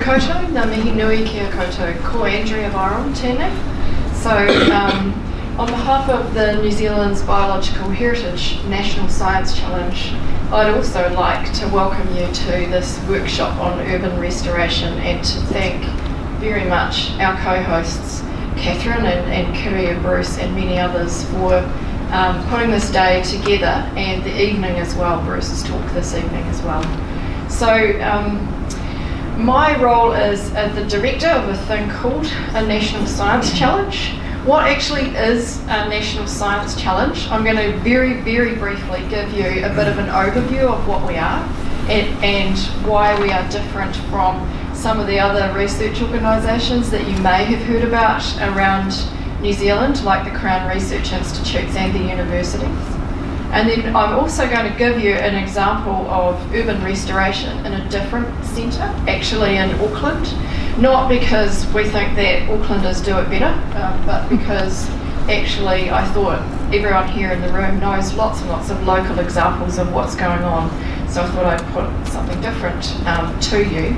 koutou, ngā mihi nui kia koutou, ko Andrea Byrom tēnei. So, on behalf of the New Zealand's Biological Heritage National Science Challenge, I'd also like to welcome you to this workshop on urban restoration and to thank very much our co-hosts, Catherine and Kiria, Bruce and many others for putting this day together, and the evening as well, Bruce's talk this evening as well. So my role is the director of a thing called a National Science Challenge. What actually is a National Science Challenge? I'm going to very, very briefly give you a bit of an overview of what we are and why we are different from some of the other research organisations that you may have heard about around New Zealand, like the Crown Research Institutes and the universities. And then I'm also going to give you an example of urban restoration in a different centre, actually in Auckland. Not because we think that Aucklanders do it better, but because actually I thought everyone here in the room knows lots and lots of local examples of what's going on. So I thought I'd put something different to you.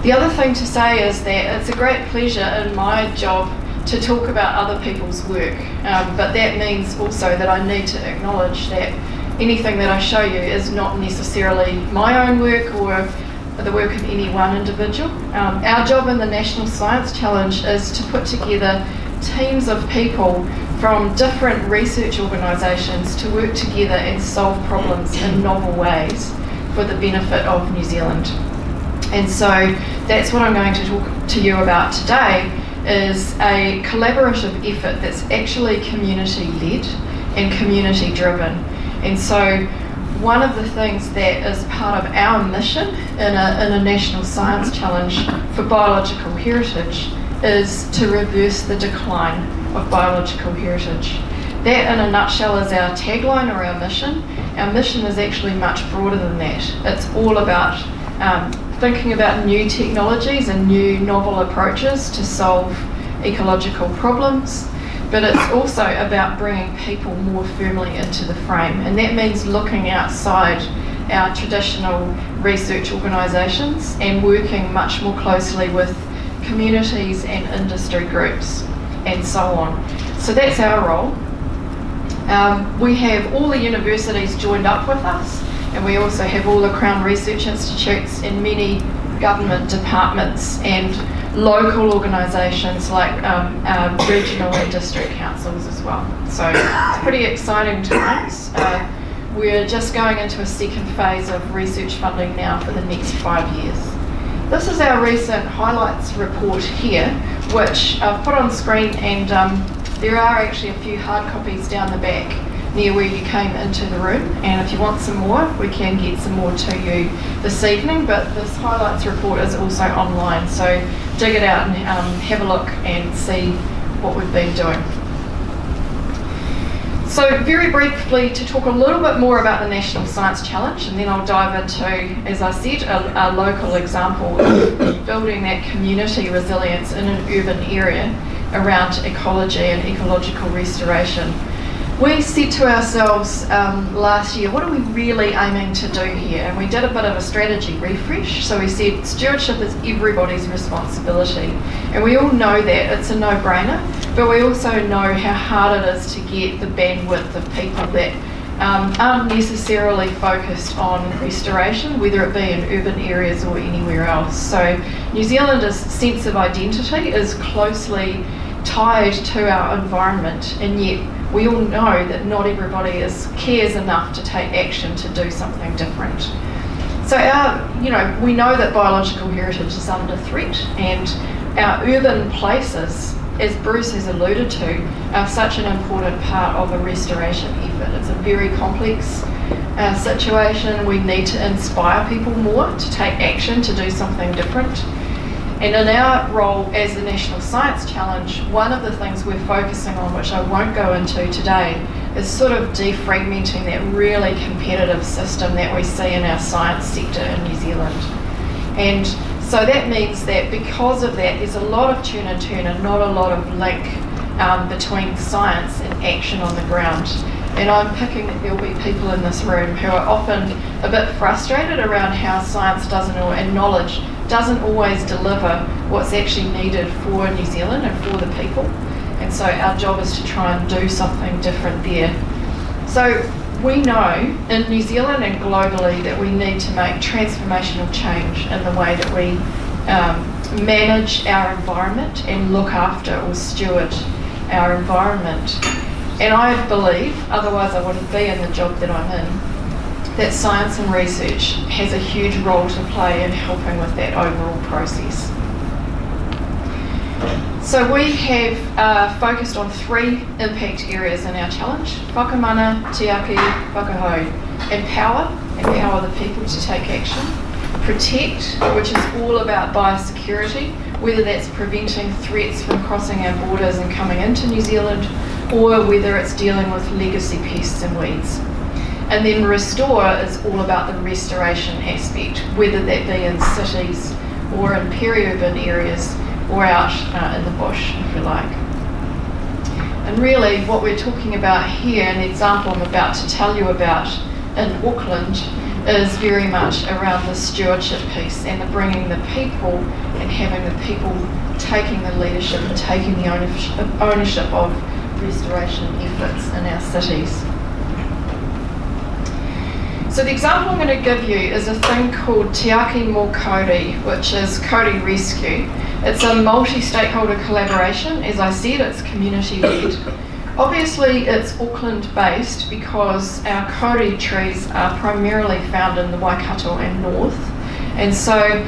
The other thing to say is that it's a great pleasure in my job to talk about other people's work, but that means also that I need to acknowledge that anything that I show you is not necessarily my own work or the work of any one individual. Our job in the National Science Challenge is to put together teams of people from different research organisations to work together and solve problems in novel ways for the benefit of New Zealand. And so that's what I'm going to talk to you about today, is a collaborative effort that's actually community-led and community-driven. And so one of the things that is part of our mission in a National Science Challenge for biological heritage is to reverse the decline of biological heritage. That in a nutshell is our tagline or our mission. Our mission is actually much broader than that. It's all about thinking about new technologies and new novel approaches to solve ecological problems, but it's also about bringing people more firmly into the frame, and that means looking outside our traditional research organisations and working much more closely with communities and industry groups and so on. So that's our role. We have all the universities joined up with us, and we also have all the Crown Research Institutes and many government departments and local organisations like regional and district councils as well. So it's pretty exciting times. We're just going into a second phase of research funding now for the next 5 years. This is our recent highlights report here, which I've put on screen, and there are actually a few hard copies down the back near where you came into the room, and if you want some more we can get some more to you this evening, but this highlights report is also online, so dig it out and have a look and see what we've been doing. So very briefly, to talk a little bit more about the National Science Challenge, and then I'll dive into, as I said, a local example of building that community resilience in an urban area around ecology and ecological restoration. We said to ourselves last year, what are we really aiming to do here? And we did a bit of a strategy refresh. So we said stewardship is everybody's responsibility. And we all know that, it's a no-brainer, but we also know how hard it is to get the bandwidth of people that aren't necessarily focused on restoration, whether it be in urban areas or anywhere else. So New Zealanders' sense of identity is closely tied to our environment, and yet we all know that not everybody cares enough to take action to do something different. So we know that biological heritage is under threat, and our urban places, as Bruce has alluded to, are such an important part of a restoration effort. It's a very complex situation. We need to inspire people more to take action to do something different. And in our role as the National Science Challenge, one of the things we're focusing on, which I won't go into today, is sort of defragmenting that really competitive system that we see in our science sector in New Zealand. And so that means that because of that, there's a lot of turn and turn and not a lot of link between science and action on the ground. And I'm picking that there'll be people in this room who are often a bit frustrated around how science and knowledge doesn't always deliver what's actually needed for New Zealand and for the people. And so our job is to try and do something different there. So we know in New Zealand and globally that we need to make transformational change in the way that we manage our environment and look after or steward our environment. And I believe, otherwise I wouldn't be in the job that I'm in, that science and research has a huge role to play in helping with that overall process. So we have focused on 3 impact areas in our challenge: whakamana, tiaki, whakahau. Empower the people to take action. Protect, which is all about biosecurity, whether that's preventing threats from crossing our borders and coming into New Zealand, or whether it's dealing with legacy pests and weeds. And then restore is all about the restoration aspect, whether that be in cities or in peri-urban areas or out in the bush, if you like. And really what we're talking about here, and the example I'm about to tell you about in Auckland, is very much around the stewardship piece and the bringing the people and having the people taking the leadership and taking the ownership of restoration efforts in our cities. So the example I'm going to give you is a thing called Tiaki Mō Kauri, which is Kauri Rescue. It's a multi-stakeholder collaboration. As I said, it's community-led. Obviously, it's Auckland-based because our kauri trees are primarily found in the Waikato and north. And so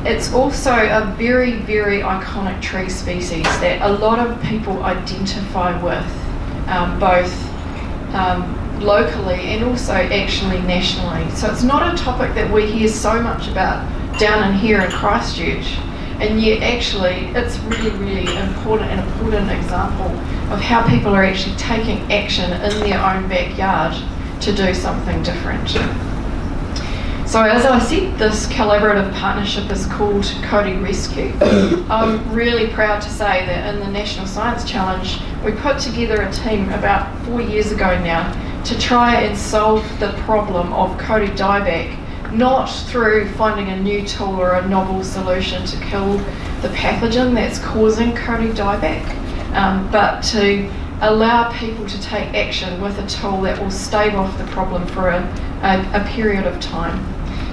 it's also a very, very iconic tree species that a lot of people identify with, both locally and also actually nationally. So it's not a topic that we hear so much about down in here in Christchurch, and yet actually it's really, really important example of how people are actually taking action in their own backyard to do something different. So as I said, this collaborative partnership is called Kauri Rescue. I'm really proud to say that in the National Science Challenge, we put together a team about 4 years ago now to try and solve the problem of kauri dieback, not through finding a new tool or a novel solution to kill the pathogen that's causing kauri dieback, but to allow people to take action with a tool that will stave off the problem for a period of time.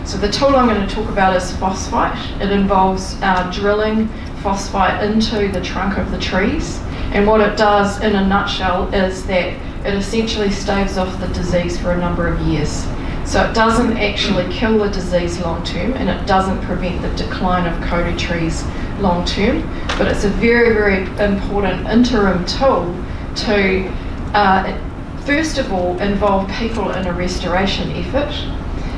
So the tool I'm going to talk about is phosphite. It involves drilling phosphite into the trunk of the trees, and what it does in a nutshell is that it essentially staves off the disease for a number of years. So it doesn't actually kill the disease long term, and it doesn't prevent the decline of kauri trees long term, but it's a very, very important interim tool to first of all involve people in a restoration effort,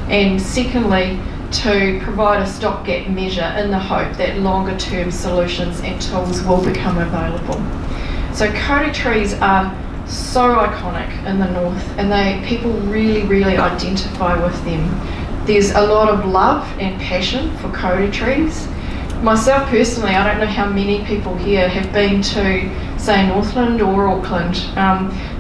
and secondly to provide a stopgap measure in the hope that longer term solutions and tools will become available. So kauri trees are so iconic in the north, and people really, really identify with them. There's a lot of love and passion for kauri trees. Myself personally, I don't know how many people here have been to, say, Northland or Auckland,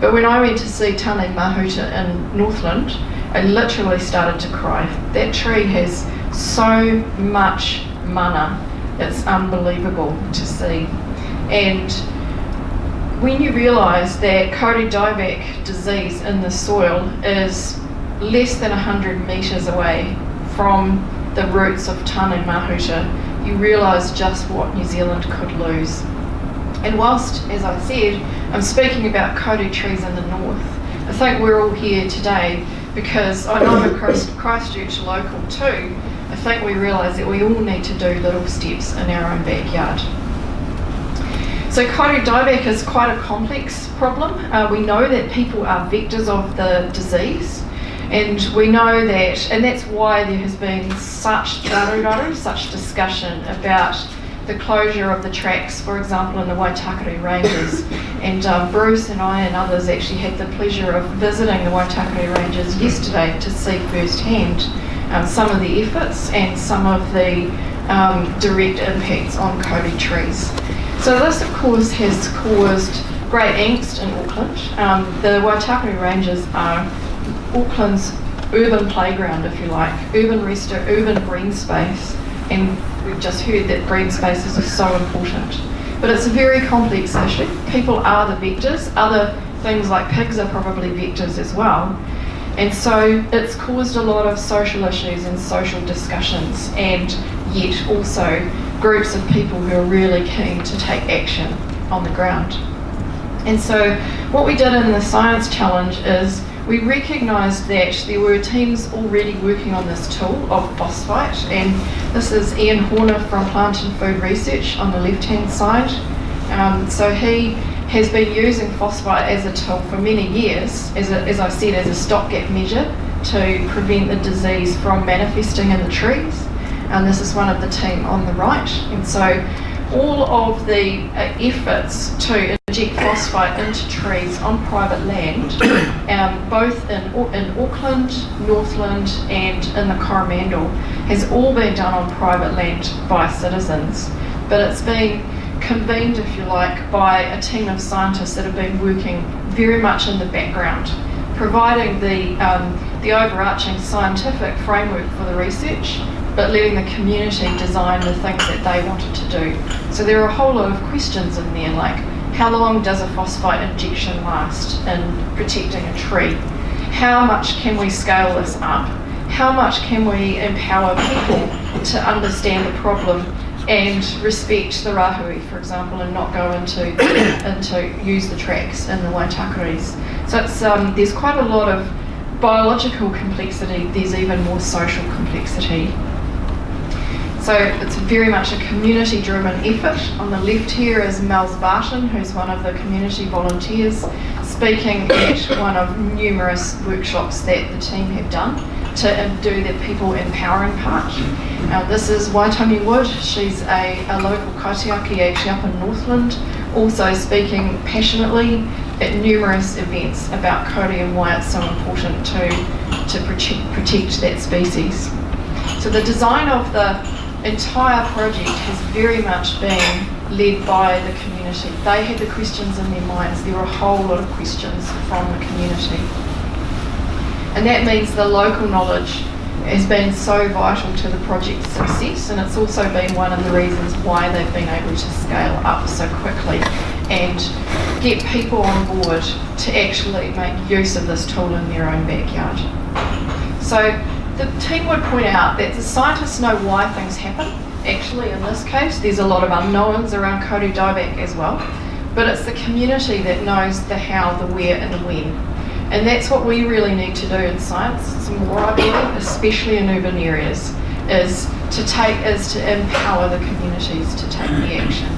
but when I went to see Tāne Mahuta in Northland, I literally started to cry. That tree has so much mana, it's unbelievable to see. And when you realise that kauri dieback disease in the soil is less than 100 metres away from the roots of Tāne Mahuta, you realise just what New Zealand could lose. And whilst, as I said, I'm speaking about kauri trees in the north, I think we're all here today because I know I'm a Christchurch local too. I think we realise that we all need to do little steps in our own backyard. So kauri dieback is quite a complex problem. We know that people are vectors of the disease, and we know that, and that's why there has been such discussion about the closure of the tracks, for example, in the Waitakere Ranges. And Bruce and I and others actually had the pleasure of visiting the Waitakere Ranges yesterday to see firsthand some of the efforts and some of the direct impacts on kauri trees. So this, of course, has caused great angst in Auckland. The Waitakere Ranges are Auckland's urban playground, if you like, urban green space and we've just heard that green spaces are so important. But it's a very complex issue. People are the vectors. Other things like pigs are probably vectors as well. And so it's caused a lot of social issues and social discussions, and yet also groups of people who are really keen to take action on the ground. And so what we did in the Science Challenge is we recognised that there were teams already working on this tool of phosphite, and this is Ian Horner from Plant and Food Research on the left-hand side. So he has been using phosphite as a tool for many years, as I said, as a stopgap measure to prevent the disease from manifesting in the trees. And this is one of the team on the right. And so all of the efforts to inject phosphite into trees on private land, both in Auckland, Northland and in the Coromandel, has all been done on private land by citizens. But it's been convened, if you like, by a team of scientists that have been working very much in the background, providing the overarching scientific framework for the research, but letting the community design the things that they wanted to do. So there are a whole lot of questions in there, like how long does a phosphite injection last in protecting a tree? How much can we scale this up? How much can we empower people to understand the problem and respect the rahui, for example, and not go into use the tracks in the Waitakaris. So it's, there's quite a lot of biological complexity, there's even more social complexity. So it's very much a community-driven effort. On the left here is Mels Barton, who's one of the community volunteers, speaking at one of numerous workshops that the team have done to do the people empowering part. This is Waitangi Wood. She's a local kaitiaki actually up in Northland, also speaking passionately at numerous events about kauri and why it's so important to protect that species. So the design of the entire project has very much been led by the community. They had the questions in their minds. There were a whole lot of questions from the community. And that means the local knowledge has been so vital to the project's success, and it's also been one of the reasons why they've been able to scale up so quickly and get people on board to actually make use of this tool in their own backyard. So the team would point out that the scientists know why things happen. Actually, in this case, there's a lot of unknowns around kauri dieback as well, but it's the community that knows the how, the where and the when. And that's what we really need to do in science. It's more, I believe, especially in urban areas, is to empower the communities to take the action.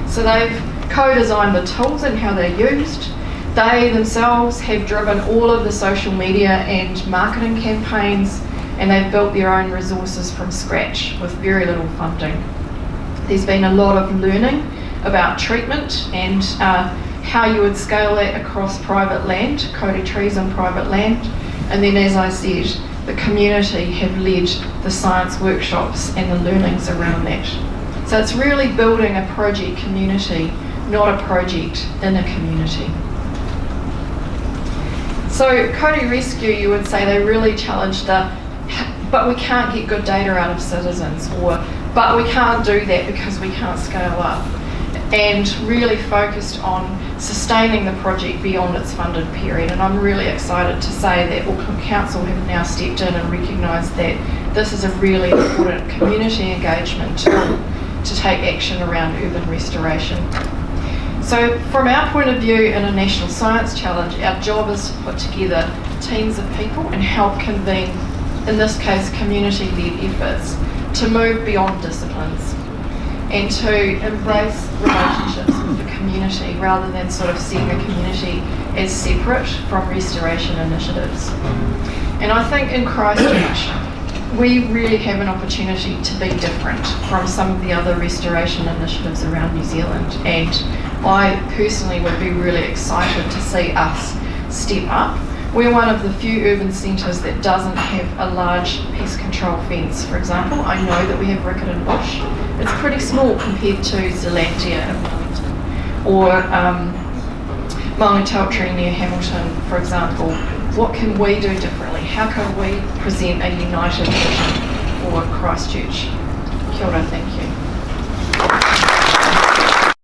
So they've co-designed the tools and how they're used. They themselves have driven all of the social media and marketing campaigns, and they've built their own resources from scratch with very little funding. There's been a lot of learning about treatment and how you would scale that across private land, kauri trees on private land. And then, as I said, the community have led the science workshops and the learnings around that. So it's really building a project community, not a project in a community. So kauri rescue, you would say they really challenged but we can't get good data out of citizens, but we can't do that because we can't scale up, and really focused on sustaining the project beyond its funded period. And I'm really excited to say that Auckland Council have now stepped in and recognised that this is a really important community engagement tool to take action around urban restoration. So from our point of view in a National Science Challenge, our job is to put together teams of people and help convene, in this case, community-led efforts to move beyond disciplines and to embrace relationships with the community rather than sort of seeing the community as separate from restoration initiatives. And I think in Christchurch, we really have an opportunity to be different from some of the other restoration initiatives around New Zealand. And I personally would be really excited to see us step up. We're one of the few urban centres that doesn't have a large pest control fence, for example. I know that we have Riccarton Bush. It's pretty small compared to Zealandia in Wellington, or Maunga Teltree near Hamilton, for example. What can we do differently? How can we present a united vision for Christchurch Kia ora, thank you.